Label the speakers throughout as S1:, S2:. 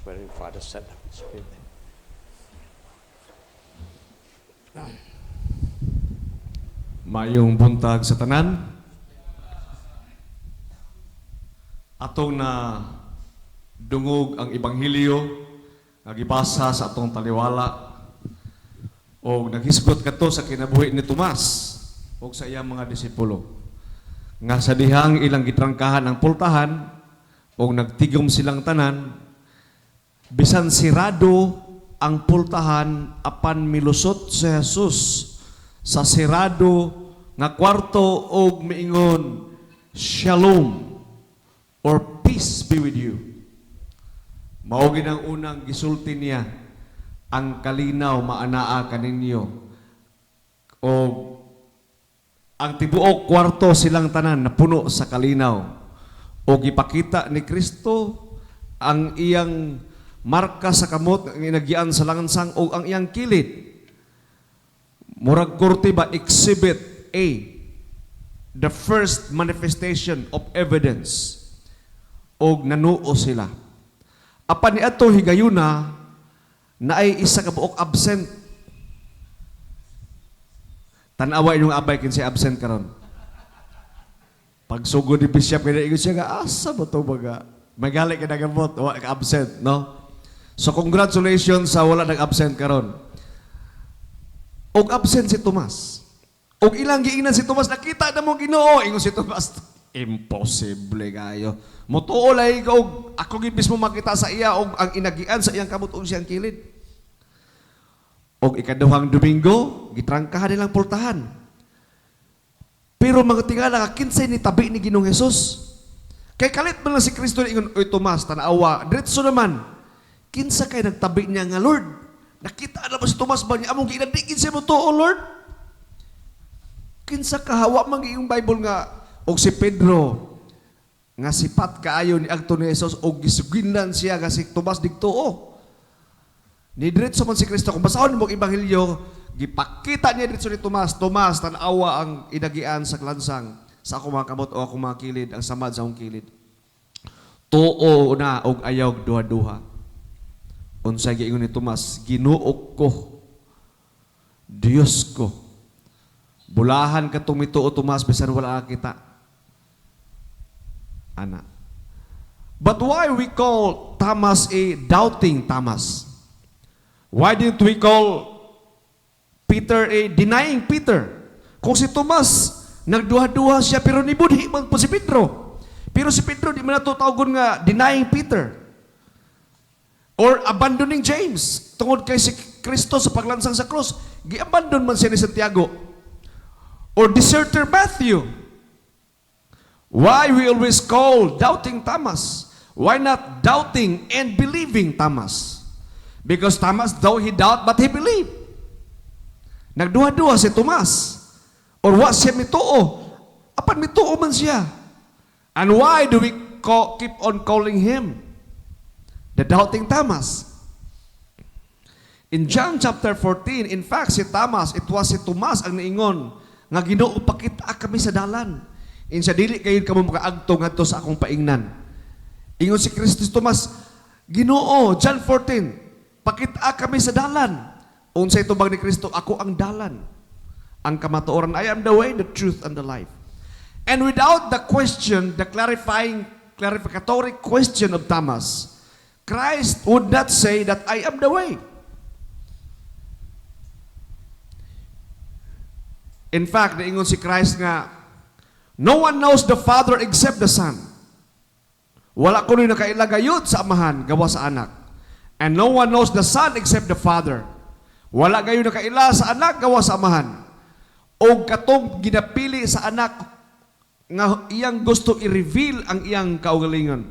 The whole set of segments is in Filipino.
S1: Where your Father, Son, and Spirit.
S2: Mayong buntag sa tanan. Atong na dungog ang Ebanghelyo nga gibasa sa atong taliwala o naghisgot kadto sa kinabuhi ni Tomas o sa iyang mga disipulo nga sa dihang ilang gitrangkahan ang pultahan o nagtigom silang tanan bisan sirado ang pultahan apan milusot si Jesus sa sirado nga kwarto og miingon shalom or peace be with you. Mao gid ang unang gisulti niya ang kalinaw maanaa kaninyo o ang tibuok kwarto silang tanan napuno sa kalinaw o gipakita ni Kristo ang iyang marka sa kamot ang inagian sa langansang o ang iyang kilid. Murag korte ba exhibit A, the first manifestation of evidence og nanuo sila. Apan niadto higayuna na ay isa ka buok absent. Tan-awa inyong abay kinsa absent karon. Pagsugod ni bishop kaya ingon siya nga asa mo to baga. Magali ka nagamot o ka absent, no? So congratulations sa wala nag-absent karon. Og absent si Tomas. Og ilang giingnan si Tomas nakita na mo Ginoo ingon si Tomas. Imposible kayo. Mutuo lay ko og ako gid mismo makita sa iya og ang inagian sa iyang kamot og siyang kilid. Og ikaduhang Domingo, gitrangkahan nilang pultahan. Pero mga tingala kinsay ni tabi ni Ginoong Hesus. Kay kalit man lang si Kristo ingon, "Oy Tomas, tanawa, diretso naman. Kinsa kay nagtabi niya nga Lord? Nakita na ba si Tomas ba niya among ginadigin sa mo to, O Lord?" Kinsa kahawa man iyong Bible nga og si Pedro nga sipat kaayo ni agto ni Hesus og gisuginlan siya nga si Tomas digtuo. Ni diretso man si Kristo kung basahon mo ang ebanghelyo, gipakita niya diretso ni Tomas, Tomas tan-awa ang inagian sa klansang sa akong mga kamot o akong mga kilid, ang samad sa akong kilid. Tuo na og ayaw duha-duha. Unsay giingon ni Tomas, Ginoo ko, Dios ko. Bulahan ka tumituo Tomas bisan wala kita. Ana. But why we call Thomas a doubting Thomas? Why didn't we call Peter a denying Peter? Kung si Tomas nagduha-duha siya pero nibudhi man po si Pedro. Pero si Pedro di man natutawgon nga denying Peter. Or abandoning James tungod kay si Kristo sa paglansang sa krus. Gi-abandon man siya ni Santiago. Or deserter Matthew. Why we always call doubting Thomas? Why not doubting and believing Thomas? Because Thomas, though he doubt, but he believed. Nagduha-duha si Tomas. Or wa siya mituo. Apan mituo man siya. And why do we keep on calling him the doubting Thomas? In John chapter 14, in fact, si Thomas, it was si Tomas ang niingon nga Ginoo pakita kami sa dalan. Insa dili kayo kamo makaagto ngadto sa akong paingnan. Ingon si Kristo Tomas, Ginoo, John 14, pakita kami sa dalan. Unsay tubag ni Kristo, ako ang dalan, ang kamatuoran. I am the way, the truth, and the life. And without the question, the clarificatory question of Thomas, Christ would not say that I am the way. In fact, naingon si Christ nga, no one knows the Father except the Son. Wala ko rin nakailagayod sa Amahan, gawa sa Anak. And no one knows the Son except the Father. Wala gayo nakaila sa Anak, gawa sa Amahan. O katong ginapili sa Anak, nga iyang gusto i-reveal ang iyang kaugalingon.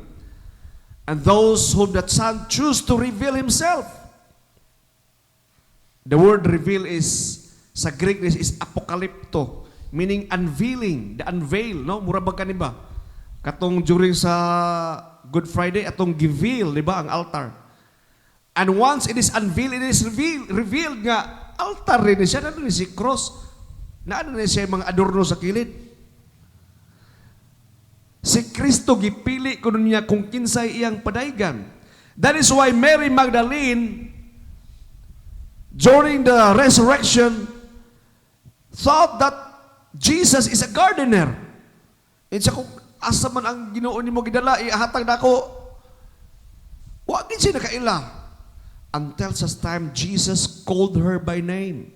S2: And those whom that Son choose to reveal Himself. The word reveal is, sa Greek is apokalipto, meaning unveiling, the unveil, no? Mura ba kaniba? Katong during sa Good Friday, atong giveal, di ba, ang altar. And once it is unveiled, it is revealed nga, altar rin siya, na si cross, na siya mga adorno sa kilid. Si Kristo gipili kuno niya kung kinsay iyang padaygan. That is why Mary Magdalene, during the resurrection, thought that Jesus is a gardener. And siya kung asa man ang Ginoo nimo gidala, ihatag nako. Wa gid siya nakaila. Until such time Jesus called her by name,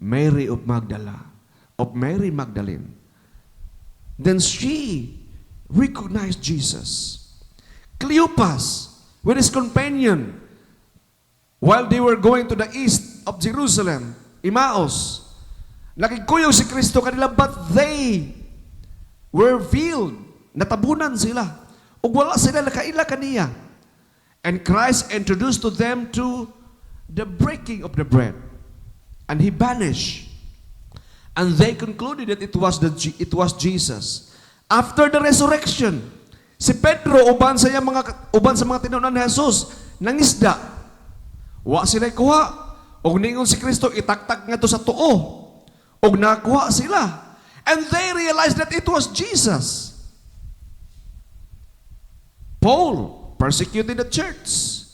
S2: Mary of Magdala, of Mary Magdalene. Then she recognized Jesus. Cleopas, with his companion, while they were going to the east of Jerusalem, Emmaus, nakikuyog si Kristo kanila, but they were veiled. Natabunan sila. Ug wala sila nakaila kaniya. And Christ introduced to them to the breaking of the bread. And He vanished. And they concluded that it was Jesus. After the resurrection, si Pedro uban sa mga tinunan ni Jesus nangisda. Wa sila kuha. Og ningon si Kristo itaktak ngadto sa tuo. Og nakuha sila. And they realized that it was Jesus. Paul persecuted the church.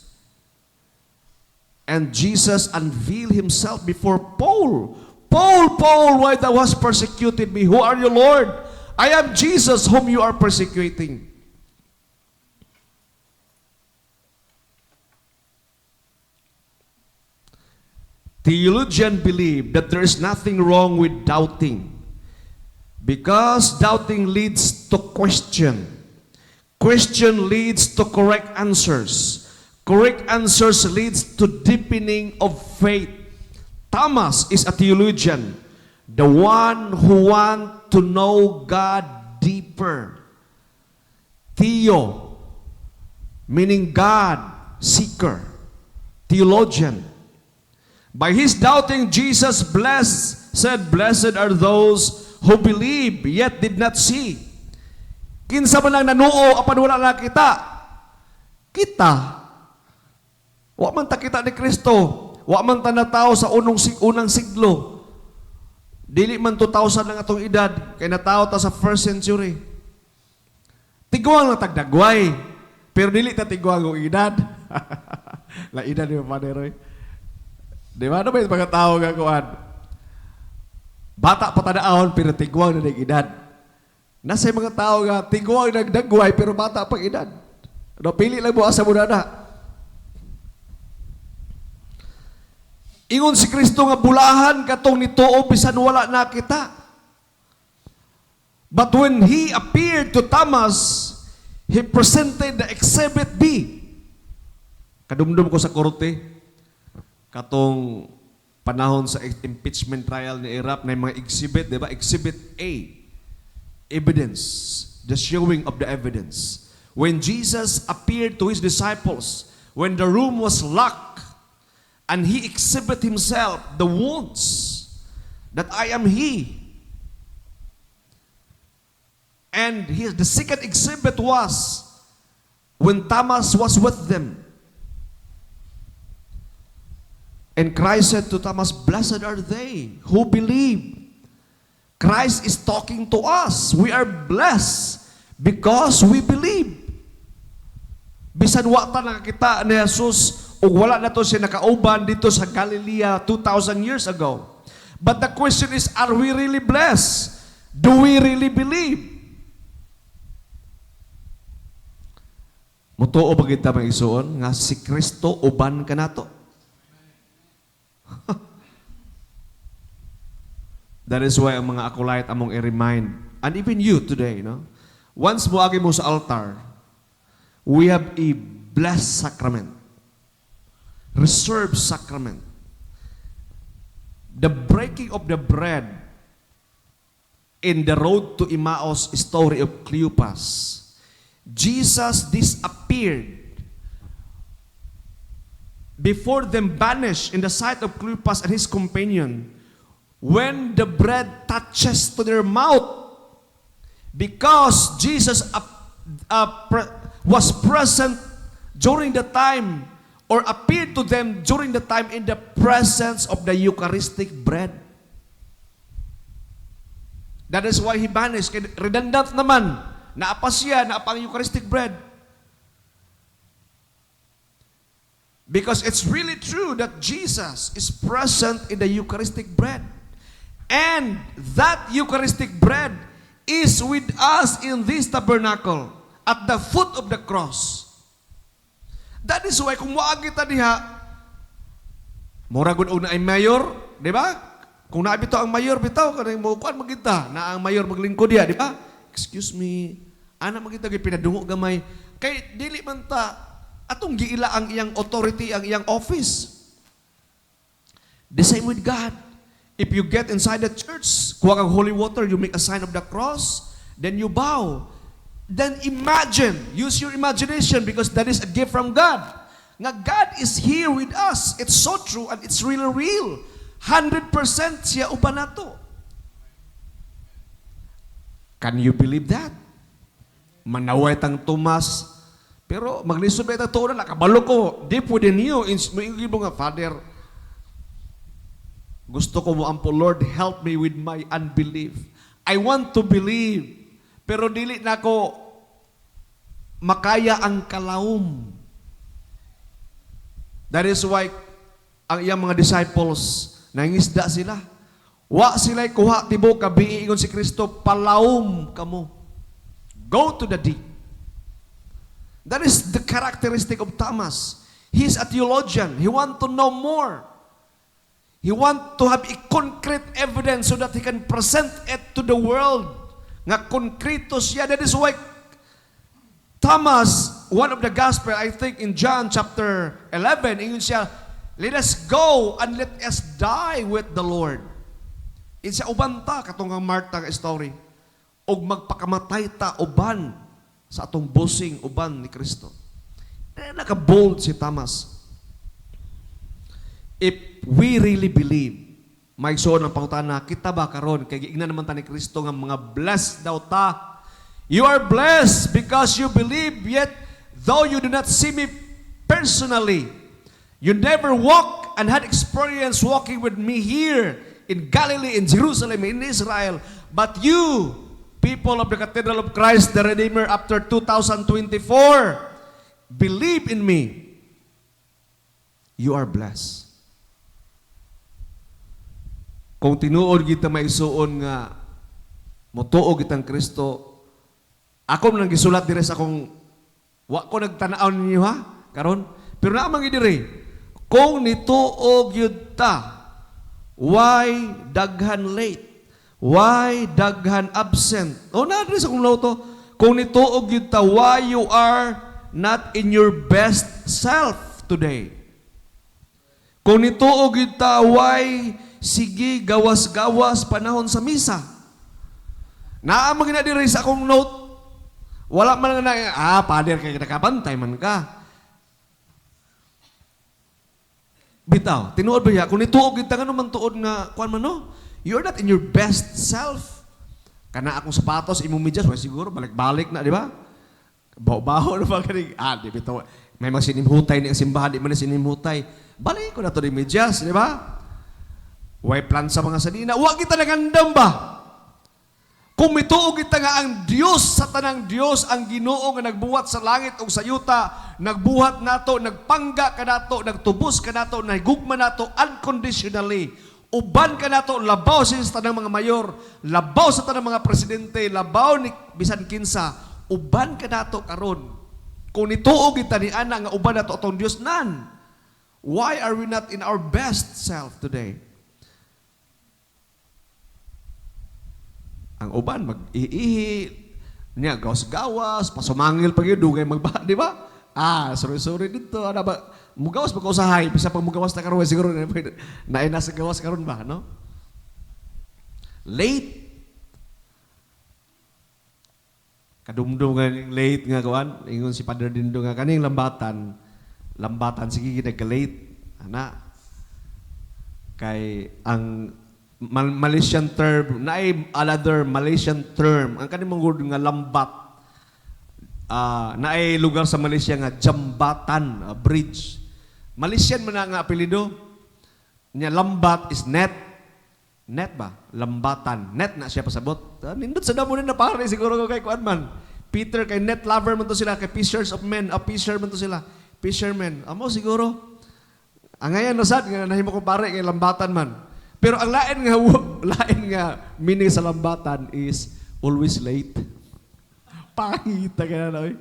S2: And Jesus unveiled Himself before Paul. Paul, why thou hast persecuted me? Who are you, Lord? I am Jesus whom you are persecuting. Theologians believe that there is nothing wrong with doubting, because doubting leads to question. Question leads to correct answers. Correct answers leads to deepening of faith. Thomas is a theologian, the one who wants to know God deeper. Theo, meaning God, seeker, theologian. By his doubting, Jesus said, "Blessed are those who believe yet did not see." Kinsa man lang nanuo apan wala nakita. Kita. Wa man ta kita ni Kristo. Wa man ta natao sa unang siglo. Dili man 2,000 lang atong edad kay natao ta sa 1st century. Tiguang lang tagdagway. Pero dili ta tiguang ang edad. La edad ni Padre. Di ba? Ano ba yung mga tao gagawin? Bata pa tanaahon pero tiguang na nag-edad. Nasa mga tao nga, tiguang nagdagway pero bata pang edad. No, pili lang mo asa mo na. Ingon si Kristo nga bulahan katong nituo bisan wala nakita. But when He appeared to Thomas, He presented the exhibit B. Kadumdum ko sa korte, katong panahon sa impeachment trial ni Iraq na mga exhibit, di ba? Exhibit A. Evidence, the showing of the evidence. When Jesus appeared to His disciples, when the room was locked, and He exhibited Himself, the wounds, that I am He. And the second exhibit was when Thomas was with them. And Christ said to Thomas, "Blessed are they who believe." Christ is talking to us. We are blessed because we believe. Bisan wa ta nakakita ni Jesus ug wala na to siya nakauban dito sa Galilee 2,000 years ago. But the question is, are we really blessed? Do we really believe? Mutuo ba kita mag-isuon nga si Kristo uban ka nato? That is why ang mga acolyte among i-remind, and even you today, no? Once mo agi mo sa altar, we have a blessed sacrament, reserved sacrament. The breaking of the bread in the road to Emmaus story of Cleopas. Jesus disappeared before them, vanished in the sight of Cleopas and his companion. When the bread touches to their mouth, because Jesus was present during the time, or appeared to them during the time in the presence of the Eucharistic bread. That is why He vanished. Redundant naman, naapa siya, naapa ang Eucharistic bread. Because it's really true that Jesus is present in the Eucharistic bread. And that Eucharistic bread is with us in this tabernacle at the foot of the cross. That is why kung muag kita diha, murag una ay mayor, di ba? Kung naabito ang mayor bitaw kanang mukuan magita na ang mayor maglingkod diha, di ba? Excuse me, ana magita gyud pinadungo gamay kay dili man ta atong giila ang iyang authority, ang iyang office. The same with God. If you get inside the church, kuha kang holy water, you make a sign of the cross, then you bow. Then imagine, use your imagination because that is a gift from God. Nga God is here with us. It's so true and it's really real. 100% siya uban nato. Can you believe that? Manaway tang Tomas, pero maglisod ba ito na nakabalo ko, di pwede niyo, may nga, Father, gusto ko mo ampo, Lord, help me with my unbelief. I want to believe, pero dili na ko makaya ang kalawom. That is why ang iyang mga disciples, nangisda sila. Wa sila'y kuha tibo kabi ingon si Kristo, palawom kamo. Go to the deep. That is the characteristic of Thomas. He is a theologian. He want to know more. He want to have a concrete evidence so that he can present it to the world. Nga konkreto siya. That is why Thomas, one of the gospel, I think in John chapter 11, ingon siya, let us go and let us die with the Lord. It's siya ubanta katong ang Martha story. Og magpakamatay ta uban sa atong busing uban ni Kristo. Naka-bold si Thomas. If we really believe, may suon ang pangutana, kita ba karon kay giingnan naman ta ni Kristo nga mga blessed daw ta. You are blessed because you believe, yet though you do not see me personally, you never walk and had experience walking with me here in Galilee, in Jerusalem, in Israel, but you, people of the Cathedral of Christ, the Redeemer, after 2024, believe in me. You are blessed. Kung tinuod kita maisuon nga motuog kitang Kristo, ako nang gisulat dire sa akong wa ko nagtanaw ninyo ha karon, pero naa man gid dire, kung nituog yud ta, why daghan late? Why daghan absent? O na dire sa akong lauto, kung nituog yud ta, why you are not in your best self today? Kung nituog yud ta, why sige gawas-gawas panahon sa misa? Naamang na diri sa akong note. Wala man na, Father, kaya nakabantay man ka. Bitaw, tinuod ba ya? Kung nituog kita nga naman tuod nga, kuan man no? You're not in your best self. Kana akong sapatos, imong medyas, well, siguro, balik-balik na, di ba? Baho-baho na ba kanig? Di bitaw. May mga sinimhutay ni simbahan, di man na sinimhutay. Balik ko na to ni medyas, di ba? Way plan sa mga salina. Huwag kita nagandam ba? Kung mituog kita nga ang Diyos sa tanang Diyos, ang Ginoo nga nagbuhat sa langit o sa yuta, nagbuhat nato, nagpangga ka nato, nagtubos ka nato, nahigugma nato unconditionally. Uban ka nato, labaw sa tanang mga mayor, labaw sa tanang mga presidente, labaw ni bisan kinsa, uban ka nato karon. Kung nituog kita ni ana nga uban nato atong Diyos nan, why are we not in our best self today? Ang uban mag-iihi niya gawas-gawas, pasumangil pag yun, dugay magbaha, di ba? Sorry dito, ano ba? Mugawas pag-usahay, bisa pag mugawas na karon siguro na sa gawas karon ba, no? Late. Kadumdum nga late nga kawan, ingon si Padre Dindo nga kaning lambatan sige nag-late, ana. Kay ang Malaysian term, naay another Malaysian term, ang kanimong word nga lambat, naay lugar sa Malaysia nga jambatan, bridge. Malaysian man nga apelido, niya lambat is net. Net ba? Lambatan. Net na siya pasabot. Nindot sa damo na pare, siguro ko kay kuan man. Peter kay net lover man to sila, kay fishers of men, fisher man to sila. Fishermen. Amo siguro. Ang ngayon nasad nga nahimo ko pare kay lambatan man. Pero ang lain nga meaning sa lambatan is always late. Pangita ka na, oy.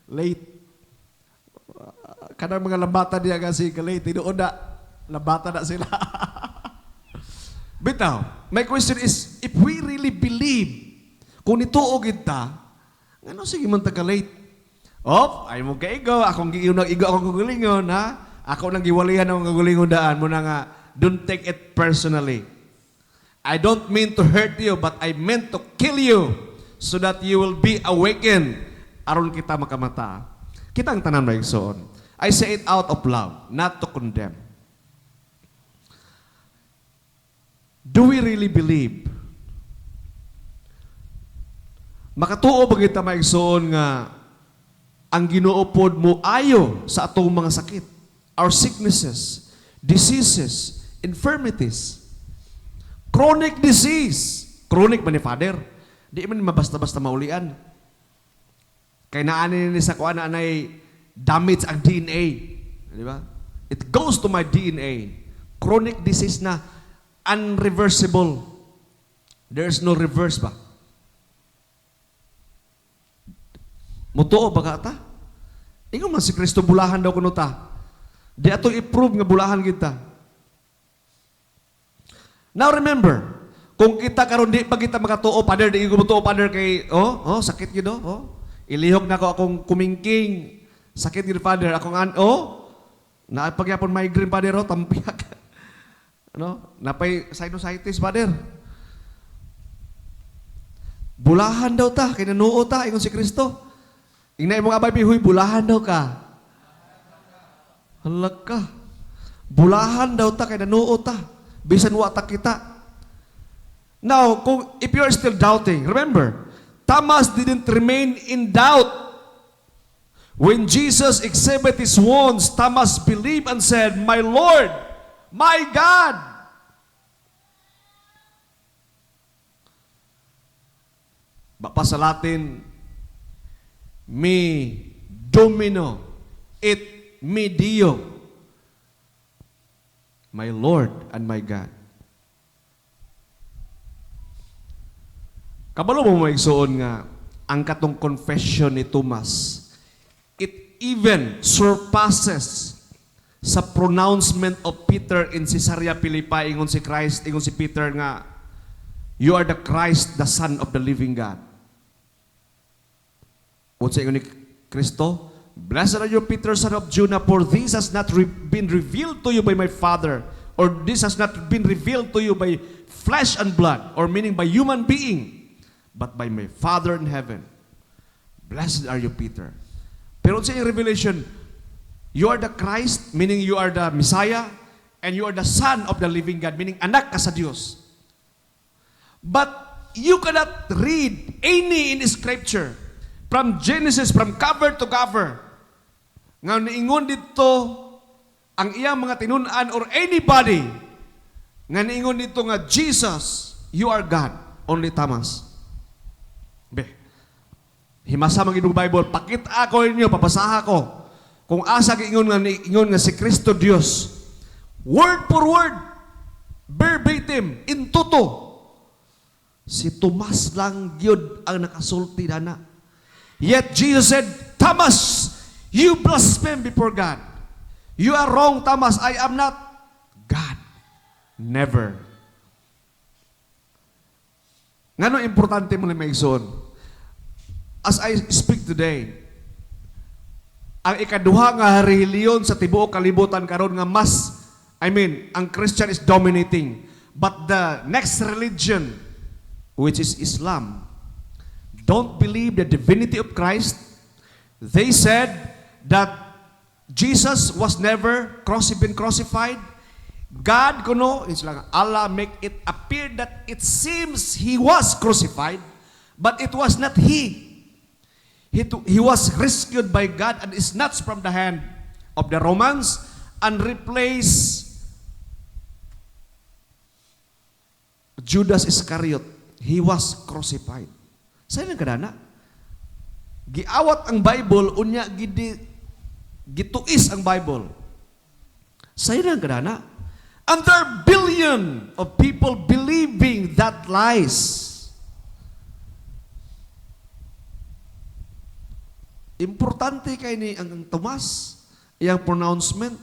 S2: Late. Kanang mga lambatan niya kasi late. Tinuod na, lambatan na sila. Bitaw, my question is, if we really believe, kung nituog kita, ano sige man taga-late? Ay mo kaigo, akong igo akong gugulingon, ha? Ako nang giwalihan akong gugulingon daan mo na nga, don't take it personally. I don't mean to hurt you, but I meant to kill you so that you will be awakened aron kita makamata. Kita ang tanan na igsoon. I say it out of love, not to condemn. Do we really believe? Makatuo ba kita maigsoon nga ang Ginoo pod mo ayo sa atong mga sakit, our sicknesses, diseases, infirmities, chronic disease. Chronic ba ni Father? Di man mabasta-basta maulian. Kay naanin ni sa kuan na anay damage ang DNA. Di ba? It goes to my DNA. Chronic disease na unreversible. There's no reverse ba? Mutuo ba ka ta? Ingon man si Kristo bulahan daw kuno ta. Di ato i-prove nga bulahan kita. Now remember, kung kita karon di pa kita makatuo, Father, di ko mutuo, Father, kay sakit gyud ilihog na ko akong kumingking. Sakit gyud, Father, akong napagyapon migraine, Father, tampiak. Napay sinusitis, Father. Bulahan daw ta, kay nanuo ta, ingon si Kristo. Ingnay mong abay, huy, bulahan daw ka. Halag ka. Bulahan daw ta, kay nanuo ta. Bisan wata kita. Now, if you are still doubting, remember, Thomas didn't remain in doubt. When Jesus exhibited his wounds, Thomas believed and said, "My Lord, my God." Bapa sa Latin, mi Domino et mi Dio, my Lord and my God. Kabalo mo maigsoon nga ang katong confession ni Thomas, it even surpasses sa pronouncement of Peter in Caesarea Philippi. Ingon si Christ, ingon si Peter nga, "You are the Christ, the Son of the living God." Unsa ingon ni Kristo? "Blessed are you, Peter, son of Jonah, for this has not been revealed to you by my Father, or this has not been revealed to you by flesh and blood," or meaning by human being, "but by my Father in heaven. Blessed are you, Peter." Pero sa revelation, you are the Christ, meaning you are the Messiah, and you are the Son of the living God, meaning anak ka sa Diyos. But you cannot read any in Scripture, from Genesis, from cover to cover, nga niingon dito ang iyang mga tinunan or anybody nga niingon dito nga, "Jesus, you are God." Only Thomas. Himasa mang inong Bible, pakita ako ninyo, papasaha ko, kung asa ingon nga si Kristo Dios, word for word, verbatim, in toto. Si Tomas lang gyud ang nakasulti na. Yet Jesus said, "Thomas, you blaspheme before God. You are wrong, Thomas. I am not God." Never. Ngano importante mo may igsoon? As I speak today, ang ikaduha nga reliyon sa tibuok kalibutan karon nga ang Christian is dominating. But the next religion, which is Islam, don't believe the divinity of Christ. They said that Jesus was never been crucified. God kuno, Allah make it appear that it seems He was crucified, but it was not He. He was rescued by God and is snatched from the hand of the Romans and replaced Judas Iscariot. He was crucified. Sa ilang kadana, giawat ang Bible, unya gituis ang Bible. Sa'yo na kadana. And there are billion of people believing that lies. Importante kay ni ang Tomas, iyang pronouncement.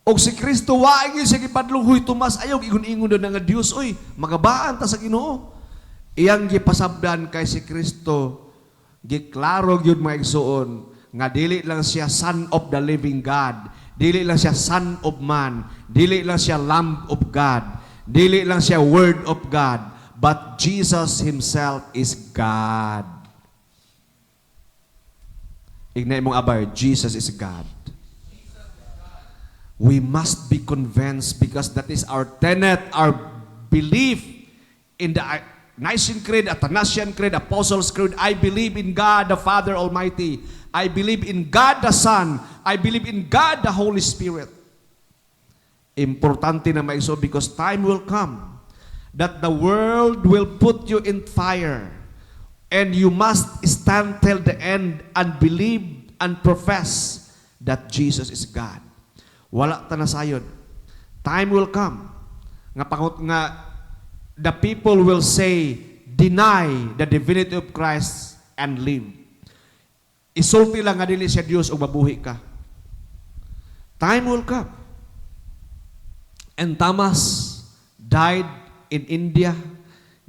S2: Og si Kristo waay gyud siya gipadlong, huy Tomas, ayaw igun-ingon na nga Dios, oy, magabaan ta sa Ginoo. Iyang gipasabdan kay si Kristo, giklaro gyud mga igsuon nga dili lang siya son of the living God, dili lang siya son of man, dili lang siya lamb of God, dili lang siya word of God, but Jesus himself is God. Ignay mong abay, Jesus is God. We must be convinced because that is our tenet, our belief in the Nicene Creed, Athanasian Creed, Apostles' Creed. I believe in God the Father Almighty. I believe in God the Son. I believe in God the Holy Spirit. Importante na maiso because time will come that the world will put you in fire. And you must stand till the end and believe and profess that Jesus is God. Wala ta na sayod. Time will come. Nga the people will say, deny the divinity of Christ and live. Isulti lang nga dili siya Dios o mabuhi ka. Time will come. And Thomas died in India.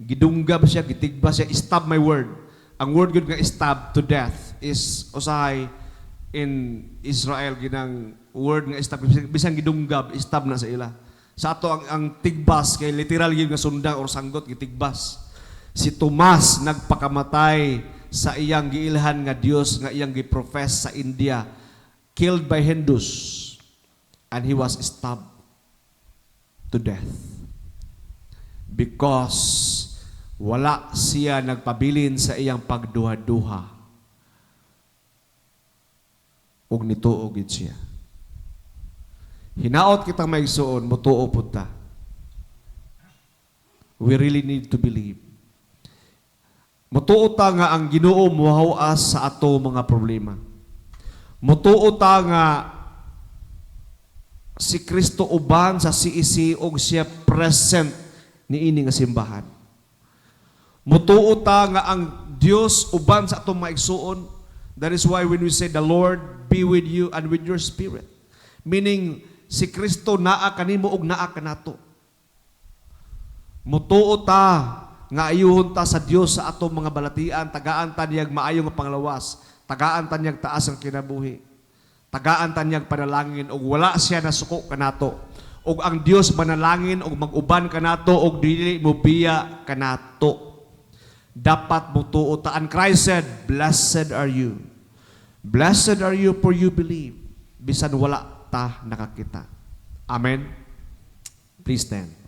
S2: Gidunggab siya, gitigba siya, stab my word. Ang word good nga stab to death is usahay in Israel ginang word nga stab, bisang gidunggab, stab na sa ila. Sa ato ang tigbas kay literal gyud nga sundang or sanggot gitigbas. Si Tomas nagpakamatay sa iyang giilhan nga Dios nga iyang giprofess sa India, killed by Hindus, and he was stabbed to death because wala siya nagpabilin sa iyang pagduha-duha. Ug nituo gid siya. Hinaot kitang maigsuon, mutuo pud ta. We really need to believe. Mutuo ta nga ang Ginoo mohawas sa ato mga problema. Mutuo ta nga si Kristo uban sa CEC og siya present niini nga simbahan. Mutuo ta nga ang Dios uban sa atong maigsuon. That is why when we say the Lord be with you and with your spirit, meaning si Kristo naa kanimo ug naa kanato. Mutuo ta nga ayuhon ta sa Dios sa atong mga balatian, tagaan ta niyag maayo nga panglawas, tagaan ta niyag taas ang kinabuhi, tagaan ta niyag panalangin ug wala siya nasuko kanato. Ug ang Dios manalangin ug mag-uban kanato ug dili mo biya kanato. Dapat mutuo ta. And Christ said, blessed are you. Blessed are you for you believe. Bisan wala ta nakakita. Amen. Please stand.